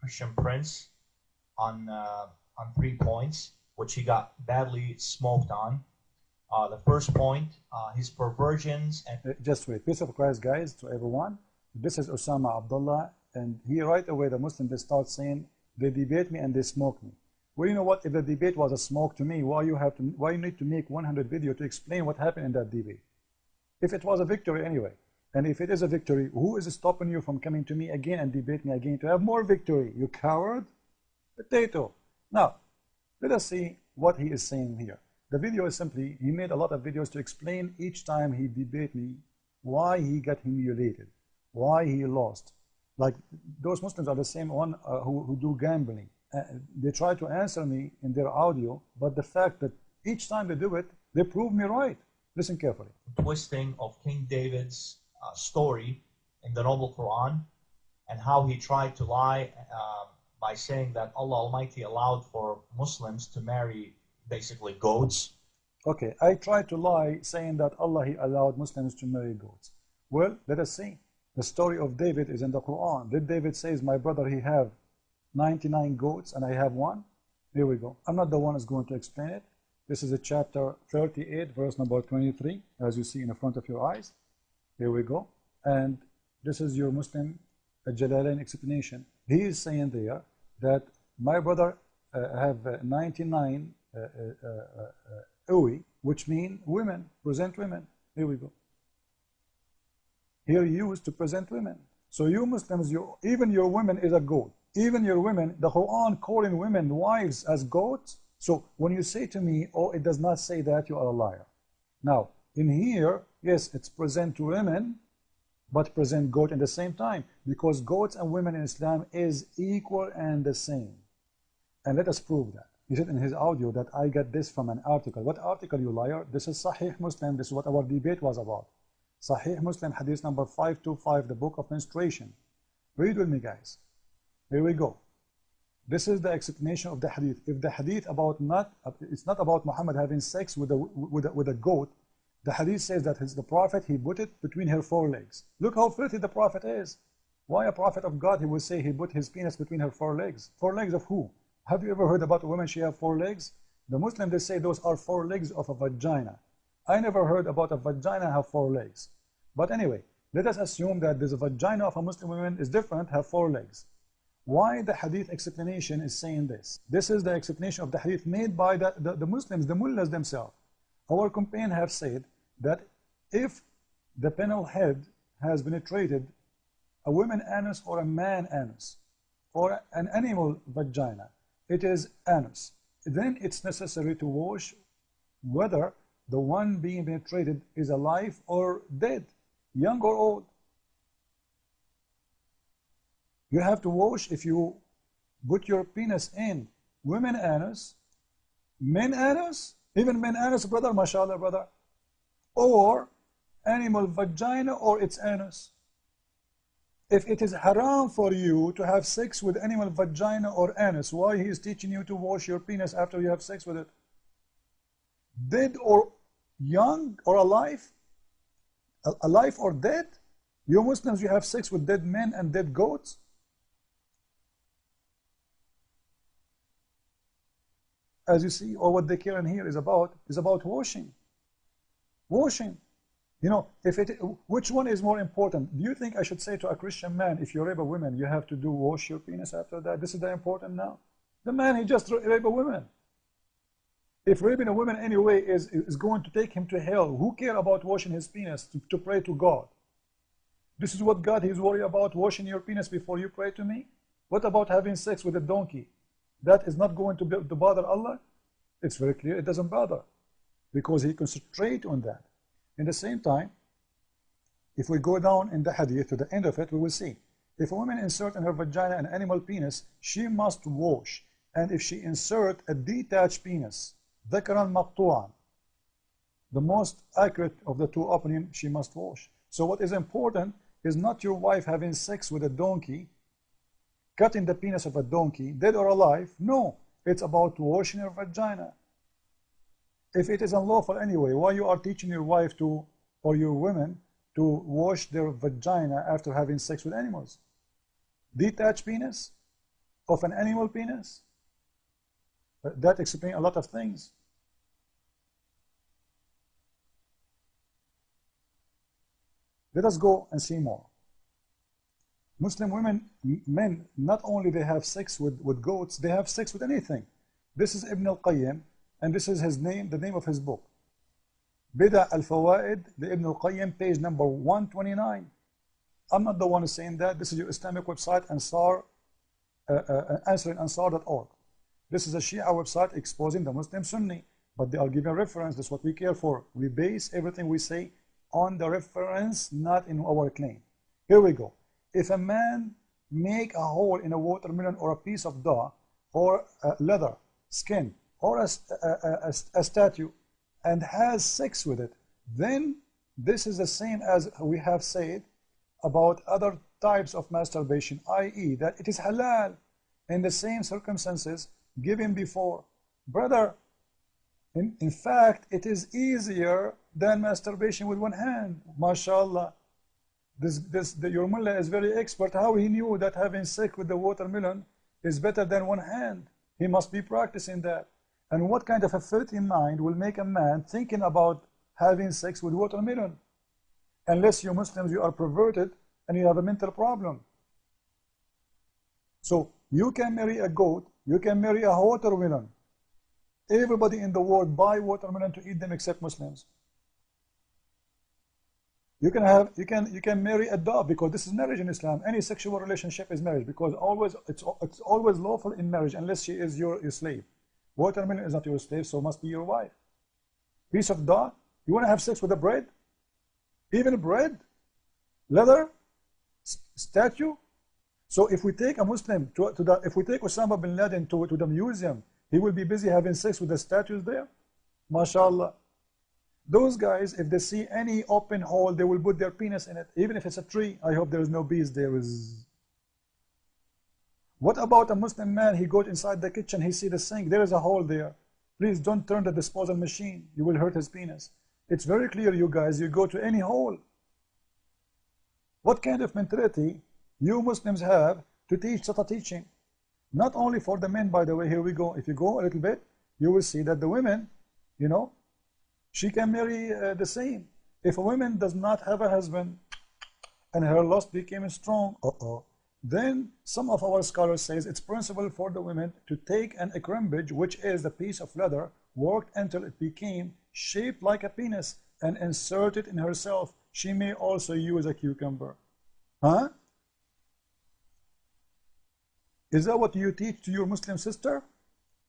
Christian prince on 3 points, which he got badly smoked on. The first point, his perversions and... Just wait. Peace of Christ, guys, to everyone. This is Osama Abdullah, and he right away, the Muslims, they start saying, they debate me and they smoke me. Well, you know what? If the debate was a smoke to me, why you need to make 100 videos to explain what happened in that debate? If it was a victory anyway, and if it is a victory, who is stopping you from coming to me again and debate me again to have more victory? You coward? Potato. Now, let us see what he is saying here. The video is simply, he made a lot of videos to explain each time he debate me why he got humiliated, why he lost. Like those Muslims are the same one who do gambling. They try to answer me in their audio, but the fact that each time they do it, they prove me right. Listen carefully. Twisting of King David's story in the Noble Quran, and how he tried to lie by saying that Allah Almighty allowed for Muslims to marry basically goats. Okay, I tried to lie saying that Allah, he allowed Muslims to marry goats. Well, let us see. The story of David is in the Quran. Did David says, my brother, he have 99 goats and I have one? Here we go. I'm not the one who's going to explain it. This is a chapter 38, verse number 23, as you see in the front of your eyes. Here we go. And this is your Muslim Jalalain explanation. He is saying there that my brother have 99 Uwi, which mean women, present women. Here we go. Here used to present women. So you Muslims, even your women is a goat. Even your women, the Quran calling women wives as goats. So when you say to me, oh, it does not say that, you are a liar. Now, in here, yes, it's present women, but present goat at the same time, because goats and women in Islam is equal and the same. And let us prove that. He said in his audio that I got this from an article. What article, you liar? This is Sahih Muslim. This is what our debate was about. Sahih Muslim, hadith number 525, the book of menstruation. Read with me, guys. Here we go. This is the explanation of the hadith. If the hadith about it's not about Muhammad having sex with a goat, the hadith says that the prophet, he put it between her forelegs. Look how filthy the prophet is. Why a prophet of God, he will say he put his penis between her forelegs? Forelegs of who? Have you ever heard about a woman, she have 4 legs? The Muslims, they say those are 4 legs of a vagina. I never heard about a vagina have 4 legs. But anyway, let us assume that there's a vagina of a Muslim woman is different, have 4 legs. Why the hadith explanation is saying this? This is the explanation of the hadith made by the Muslims, the mullahs themselves. Our companion have said that if the penile head has penetrated a woman anus or a man anus, or an animal vagina, it is anus. Then it's necessary to wash whether the one being penetrated is alive or dead, young or old. You have to wash if you put your penis in women anus, men anus, even men anus, brother, mashallah, brother, or animal vagina or its anus. If it is haram for you to have sex with animal vagina or anus, why he is teaching you to wash your penis after you have sex with it? Dead or young or alive? Alive or dead? You Muslims, you have sex with dead men and dead goats? As you see, or what they care in here is about washing. Washing. You know, which one is more important? Do you think I should say to a Christian man, if you rape a woman, you have to wash your penis after that? This is the important now. The man, he just raped a woman. If raping a woman anyway is going to take him to hell, who care about washing his penis to pray to God? This is what God is worried about, washing your penis before you pray to me? What about having sex with a donkey? That is not going to bother Allah? It's very clear, it doesn't bother, because he concentrates on that. In the same time, if we go down in the hadith to the end of it, we will see. If a woman insert in her vagina an animal penis, she must wash. And if she insert a detached penis, dhakaran maqtu'an, the most accurate of the 2 openings, she must wash. So what is important is not your wife having sex with a donkey, cutting the penis of a donkey, dead or alive. No, it's about washing her vagina. If it is unlawful anyway, why you are teaching your wife or your women to wash their vagina after having sex with animals? Detached penis? of an animal penis? That explains a lot of things. Let us go and see more. Muslim men, not only they have sex with goats, they have sex with anything. This is Ibn al-Qayyim, and this is his name, the name of his book. Bida al-Fawaid, the Ibn al-Qayyim, page number 129. I'm not the one who's saying that. This is your Islamic website, answeringansar.org. This is a Shia website exposing the Muslim Sunni, but they are giving reference. That's what we care for. We base everything we say on the reference, not in our claim. Here we go. If a man make a hole in a watermelon or a piece of dough or leather, skin, or a statue and has sex with it, then this is the same as we have said about other types of masturbation, i.e. that it is halal in the same circumstances given before. Brother, in fact, it is easier than masturbation with one hand. MashaAllah. Your mullah is very expert. How he knew that having sex with the watermelon is better than one hand? He must be practicing that. And what kind of a filthy mind will make a man thinking about having sex with watermelon? Unless you Muslims, you are perverted and you have a mental problem. So you can marry a goat, you can marry a watermelon. Everybody in the world buy watermelon to eat them except Muslims. You can marry a dove, because this is marriage in Islam. Any sexual relationship is marriage, because it's always lawful in marriage unless she is your slave. Watermelon is not your slave, so must be your wife. Piece of dove, you want to have sex with the bread? Even bread? Leather? Statue? So if we take a Muslim if we take Osama bin Laden to the museum, he will be busy having sex with the statues there? MashaAllah. Those guys, if they see any open hole, they will put their penis in it, even if it's a tree. I hope there is no bees there. What about a Muslim man? He goes inside the kitchen, he see the sink, there is a hole there. Please don't turn the disposal machine. You will hurt his penis. It's very clear, you guys, you go to any hole. What kind of mentality you Muslims have to teach such a teaching? Not only for the men, by the way. Here we go. If you go a little bit, you will see that the women, you know, she can marry the same. If a woman does not have a husband and her lust became strong, then some of our scholars says it's possible for the women to take an ekrimbage, which is a piece of leather, worked until it became shaped like a penis, and insert it in herself. She may also use a cucumber. Huh? Is that what you teach to your Muslim sister?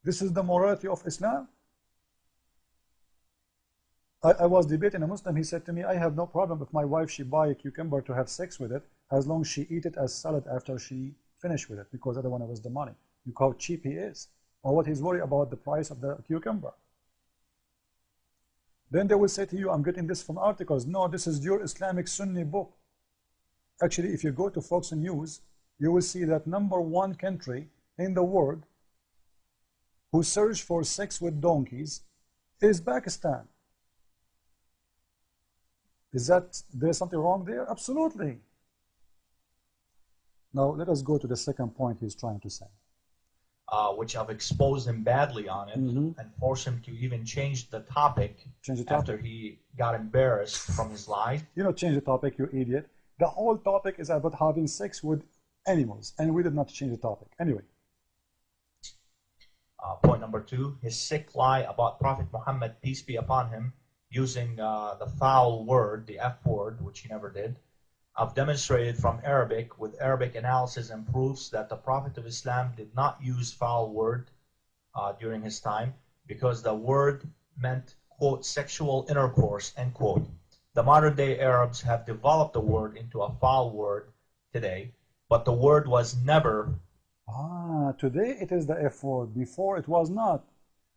This is the morality of Islam? I was debating a Muslim. He said to me, I have no problem if my wife, she buy a cucumber to have sex with it, as long as she eat it as salad after she finish with it, because I don't want to waste the money. Look how cheap he is, or what he's worried about the price of the cucumber. Then they will say to you, I'm getting this from articles. No, this is your Islamic Sunni book. Actually, if you go to Fox News, you will see that #1 country in the world who search for sex with donkeys is Pakistan. Is that there's something wrong there? Absolutely. Now let us go to the second point he's trying to say. Which I've exposed him badly on it, and forced him to even change the topic, after he got embarrassed from his lies. You know, change the topic, you idiot. The whole topic is about having sex with animals, and we did not change the topic. Anyway. Point number 2, his sick lie about Prophet Muhammad, peace be upon him, using the foul word, the F word, which he never did. I've demonstrated from Arabic, with Arabic analysis and proofs, that the Prophet of Islam did not use foul word during his time, because the word meant, quote, sexual intercourse, end quote. The modern day Arabs have developed the word into a foul word today, but the word was never. Today it is the F word. Before it was not.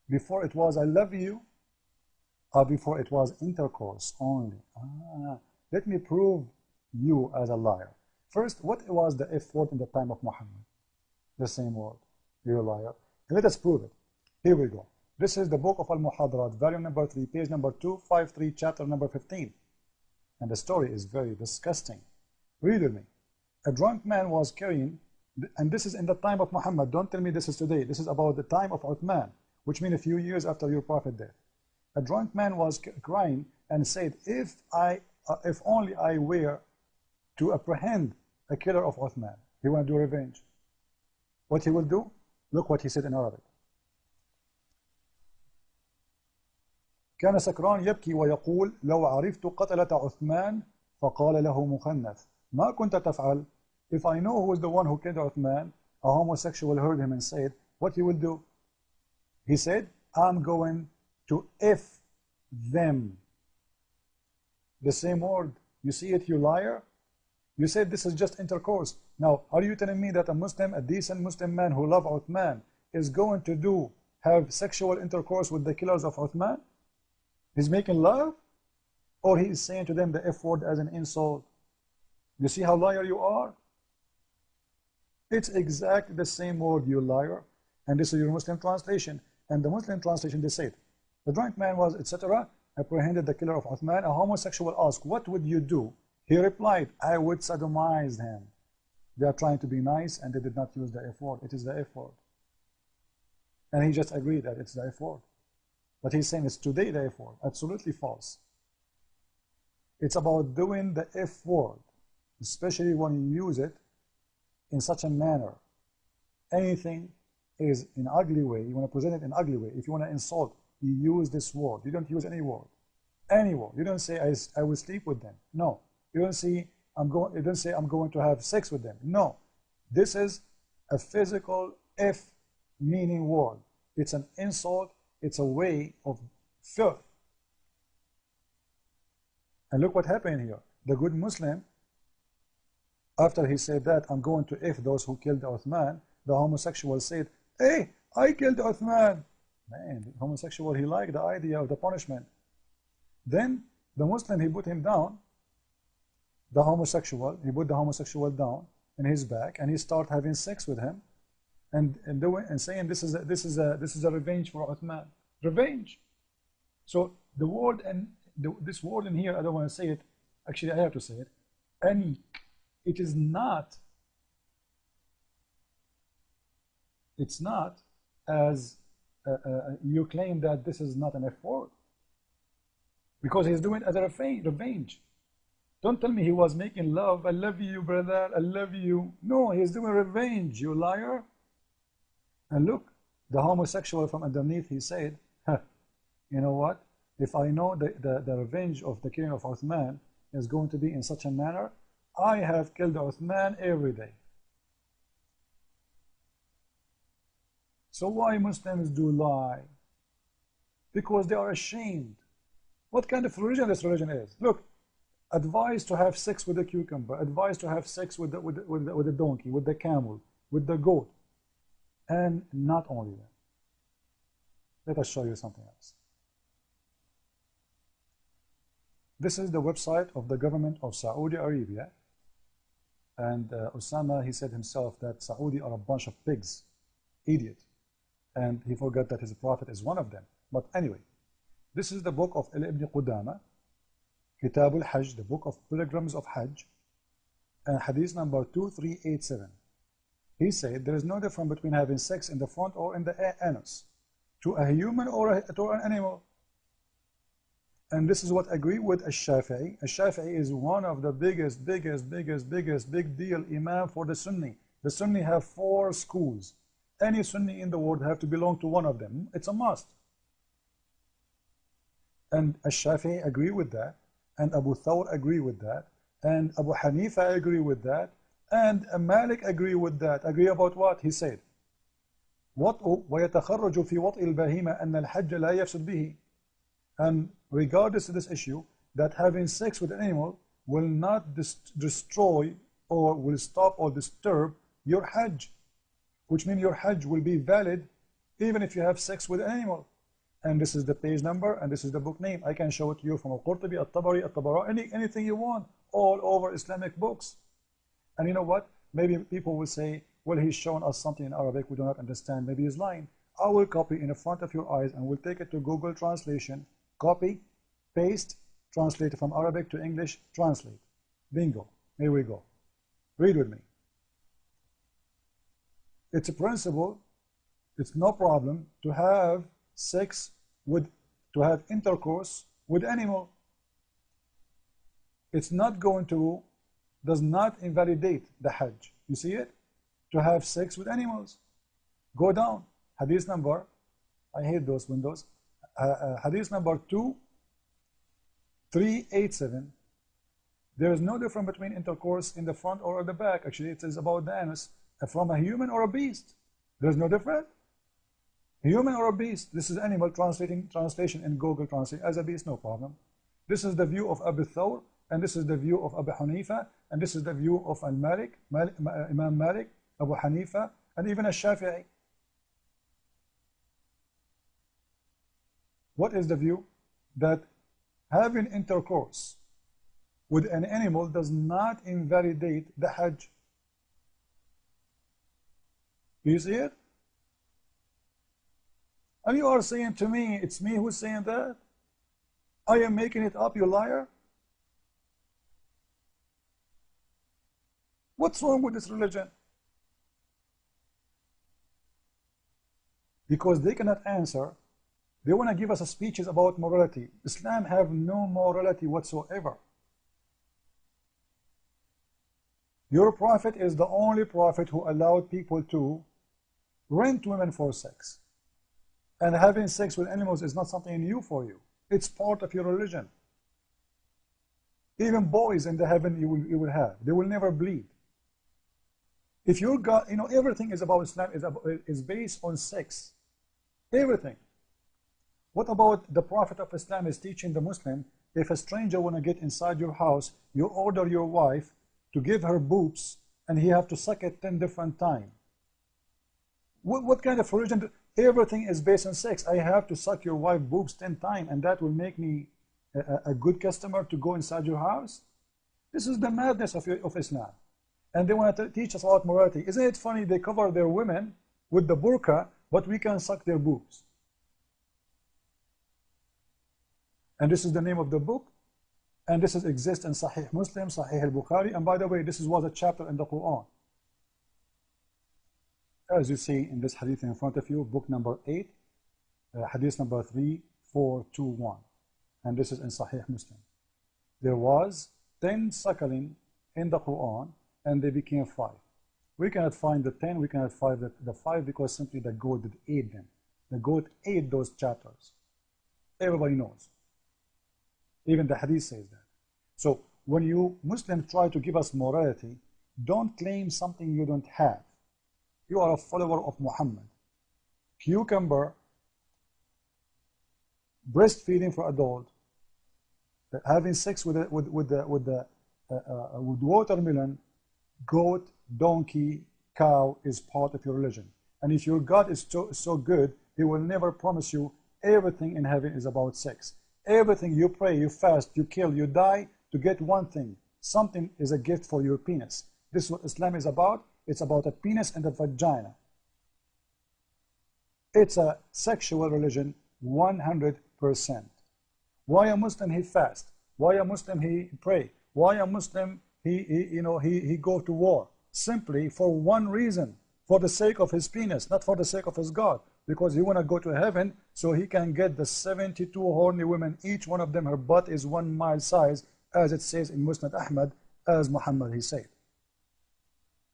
Before it was I love you. Before it was intercourse only. Let me prove you as a liar. First, what was the F word in the time of Muhammad? The same word. You're a liar. Let us prove it. Here we go. This is the book of Al-Muhadarat, volume number 3, page number 253, chapter number 15. And the story is very disgusting. Read with me. A drunk man was carrying And this is in the time of Muhammad. Don't tell me this is today. This is about the time of Uthman, which means a few years after your prophet death. A drunk man was crying and said, if only I were to apprehend a killer of Uthman. He want to do revenge. What he will do? Look what he said in Arabic. كان سكران يبكي ويقول لو عرفت قتلة عثمان فقال له مخنث ما كنت تفعل. If I know who is the one who killed Uthman, a homosexual heard him and said, what he will do? He said, I'm going to F them. The same word. You see it, you liar? You said this is just intercourse. Now, are you telling me that a Muslim, a decent Muslim man who loves Uthman, is going to have sexual intercourse with the killers of Uthman? He's making love? Or he is saying to them the F word as an insult? You see how liar you are? It's exactly the same word, you liar. And this is your Muslim translation. And the Muslim translation, they said, the drunk man was, etc., apprehended the killer of Uthman. A homosexual asked, what would you do? He replied, I would sodomize him. They are trying to be nice, and they did not use the F word. It is the F word. And he just agreed that it's the F word. But he's saying it's today the F word. Absolutely false. It's about doing the F word, especially when you use it in such a manner. Anything is in an ugly way. You want to present it in an ugly way. If you want to insult, you use this word. You don't use any word. Any word. You don't say I will sleep with them. No. You don't say I'm going to have sex with them. No. This is a physical F meaning word. It's an insult. It's a way of filth. And look what happened here. The good Muslim, after he said that, I'm going to F those who killed Uthman, the homosexual said, hey, I killed Uthman. Man, the homosexual, he liked the idea of the punishment. Then the Muslim, he put him down, the homosexual, he put the homosexual down in his back, and he started having sex with him, and saying this is a revenge for Uthman. Revenge. So the word and this word in here, I don't want to say it. Actually, I have to say it. Anik. It is not. It's not as you claim that this is not an F word, because he's doing it as a revenge. Don't tell me he was making love. I love you, brother. I love you. No, he's doing revenge, you liar. And look, the homosexual from underneath, he said, you know what? If I know the revenge of the killing of Uthman is going to be in such a manner, I have killed Uthman every day. So why Muslims do lie? Because they are ashamed. What kind of religion this religion is? Look, advised to have sex with the cucumber, advised to have sex with the donkey, with the camel, with the goat, and not only that. Let us show you something else. This is the website of the government of Saudi Arabia. And Osama, he said himself that Saudi are a bunch of pigs, idiot. And he forgot that his prophet is one of them. But anyway, this is the book of Ibn Qudama, Kitab al-Hajj, the book of pilgrims of Hajj, and hadith number 2387. He said there is no difference between having sex in the front or in the anus, to a human or to an animal. And this is what I agree with Al-Shafi'i. Al-Shafi'i is one of the biggest big deal imam for the Sunni. The Sunni have 4 schools. Any Sunni in the world have to belong to one of them. It's a must. And Al-Shafi'i agree with that. And Abu Thawr agree with that. And Abu Hanifa agree with that. And Malik agree with that. Agree about what? He said, وَيَتَخَرَّجُ فِي وَطْءِ الْبَهِيمَةِ أَنَّ الْحَجَّ لَا يَفْسُدْ بِهِ. And regardless of this issue, that having sex with an animal will not destroy or will stop or disturb your Hajj, which means your Hajj will be valid even if you have sex with an animal. And this is the page number, and this is the book name. I can show it to you from Al-Qurtubi, Al-Tabari, Al-Tabarani, anything you want, all over Islamic books. And you know what? Maybe people will say, well, he's shown us something in Arabic we do not understand. Maybe he's lying. I will copy in front of your eyes and we'll take it to Google Translation. Copy, paste, translate from Arabic to English, translate. Bingo. Here we go. Read with me. It's a principle. It's no problem to have sex with, to have intercourse with animal. It's not going to, does not invalidate the Hajj. You see it? To have sex with animals. Go down. Hadith number, I hate those windows. Hadith number 2387. There is no difference between intercourse in the front or at the back. Actually, it is about the anus from a human or a beast. There's no difference. Human or a beast. This is animal translation in Google Translate. As a beast, no problem. This is the view of Abu Thawr, and this is the view of Abu Hanifa, and this is the view of Imam Malik, Abu Hanifa, and even Shafi'i. What is the view? That having intercourse with an animal does not invalidate the Hajj. Do you see it? And you are saying to me, it's me who's saying that? I am making it up, you liar? What's wrong with this religion? Because they cannot answer. They want to give us speeches about morality. Islam have no morality whatsoever. Your prophet is the only prophet who allowed people to rent women for sex. And having sex with animals is not something new for you. It's part of your religion. Even boys in the heaven you will have. They will never bleed. If your God, you know, everything is about Islam is based on sex. Everything. What about the Prophet of Islam is teaching the Muslim, if a stranger want to get inside your house, you order your wife to give her boobs, and he have to suck it 10 different times. What kind of religion? Everything is based on sex. I have to suck your wife boobs 10 times, and that will make me a good customer to go inside your house? This is the madness of Islam. And they want to teach us about morality. Isn't it funny? They cover their women with the burqa, but we can suck their boobs. And this is the name of the book. And this exists in Sahih Muslim, Sahih al-Bukhari. And by the way, this was a chapter in the Quran. As you see in this hadith in front of you, book number 8, hadith number 3421. And this is in Sahih Muslim. There was 10 suckling in the Quran, and they became 5. We cannot find the 10, we cannot find the 5 because simply the goat did ate them. The goat ate those chapters. Everybody knows. Even the hadith says that. So when you Muslims try to give us morality, don't claim something you don't have. You are a follower of Muhammad. Cucumber, breastfeeding for adult, having sex with watermelon, goat, donkey, cow is part of your religion. And if your God is so good, he will never promise you everything in heaven is about sex. Everything you pray, you fast, you kill, you die to get one thing. Something is a gift for your penis. This is what Islam is about. It's about a penis and a vagina. It's a sexual religion, 100%. Why a Muslim he fast? Why a Muslim he pray? Why a Muslim he go to war? Simply for one reason, for the sake of his penis, not for the sake of his God. Because he want to go to heaven so he can get the 72 horny women. Each one of them, her butt is 1 mile size, as it says in Musnad Ahmad, as Muhammad he said.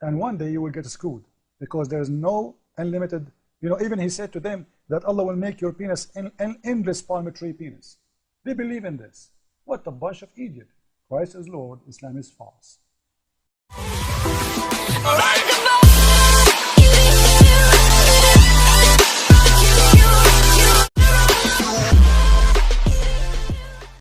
And one day you will get screwed because there is no unlimited, even he said to them that Allah will make your penis an endless palm tree penis. They believe in this. What a bunch of idiots. Christ is Lord, Islam is false.